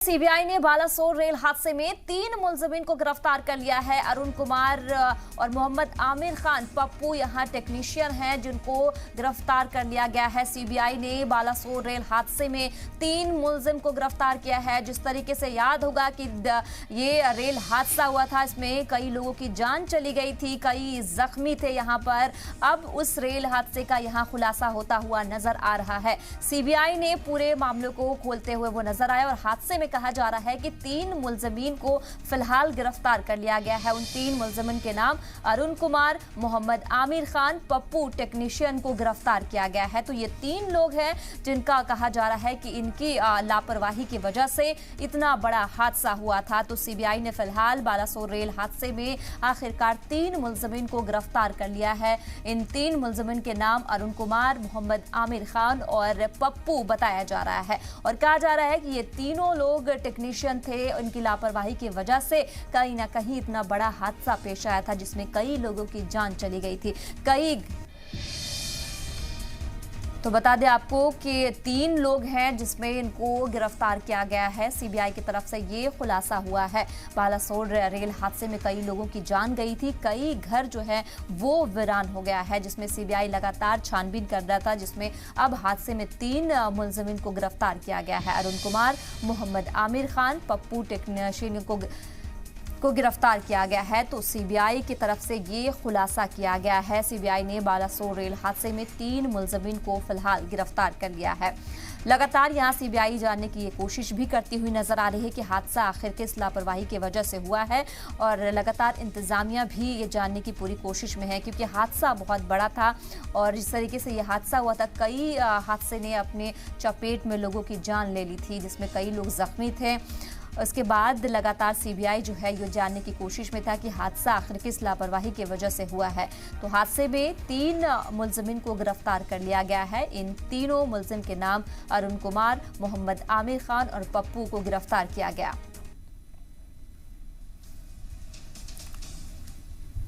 CBI ने Balasore rail हादसे में 3 मुलजिमीन को गिरफ्तार कर लिया है। अरुण कुमार और मोहम्मद आमिर खान पप्पू यहां टेक्नीशियन हैं जिनको गिरफ्तार कर लिया गया है। सीबीआई ने बालासोर रेल हादसे में 3 मुलजिम को गिरफ्तार किया है। जिस तरीके से याद होगा कि ये रेल हादसा हुआ था, इसमें कई लोगों की जान चली गई थी, कई जख्मी थे यहां पर। अब उस रेल हादसे का यहां खुलासा होता हुआ नजर आ रहा है। सीबीआई ने पूरे मामले को खोलते हुए वो नजर आए और हादसे में कहा जा रहा है कि 3 मुलजिमीन को फिलहाल गिरफ्तार कर लिया गया है। उन 3 मुलजिमीन के नाम अरुण कुमार, मोहम्मद आमिर खान, पप्पू टेक्नीशियन को गिरफ्तार किया गया है। तो ये 3 लोग हैं जिनका कहा जा रहा है कि इनकी लापरवाही की वजह से इतना बड़ा हादसा हुआ था। तो सीबीआई ने फिलहाल बालासोर रेल हादसे में आखिरकार 3 मुलजिमीन को गिरफ्तार कर लिया है। इन 3 मुलजिमीन के नाम अरुण कुमार, मोहम्मद आमिर खान और पप्पू बताया जा रहा है और कहा जा रहा है कि ये तीनों लोग टेक्नीशियन थे। उनकी लापरवाही की वजह से कहीं ना कहीं इतना बड़ा हादसा पेश आया था जिसमें कई लोगों की जान चली गई थी। तो बता दें आपको कि 3 लोग हैं जिसमें इनको गिरफ्तार किया गया है। सीबीआई की तरफ से ये खुलासा हुआ है। बालासोर रेल हादसे में कई लोगों की जान गई थी, कई घर जो है वो वीरान हो गया है, जिसमें सीबीआई लगातार छानबीन कर रहा था, जिसमें अब हादसे में 3 मुलजिमीन को गिरफ्तार किया गया है। अरुण कुमार, मोहम्मद आमिर खान, पप्पू टेक्नीशियन को गिरफ्तार किया गया है। तो सीबीआई की तरफ से ये खुलासा किया गया है। सीबीआई ने बालासोर रेल हादसे में 3 मुलजिमीन को फिलहाल गिरफ्तार कर लिया है। लगातार यहां सीबीआई जानने की ये कोशिश भी करती हुई नजर आ रही है कि हादसा आखिर किस लापरवाही की वजह से हुआ है और लगातार इंतजामिया भी ये जानने की पूरी कोशिश में है, क्योंकि हादसा बहुत बड़ा था और जिस तरीके से ये हादसा हुआ था, कई हादसे ने अपने चपेट में लोगों की जान ले ली थी, जिसमें कई लोग जख्मी थे। उसके बाद लगातार सीबीआई जो है ये जानने की कोशिश में था कि हादसा आखिर किस लापरवाही की वजह से हुआ है। तो हादसे में 3 मुलजिमीन को गिरफ्तार कर लिया गया है। इन तीनों मुलजिम के नाम अरुण कुमार, मोहम्मद आमिर खान और पप्पू को गिरफ्तार किया गया।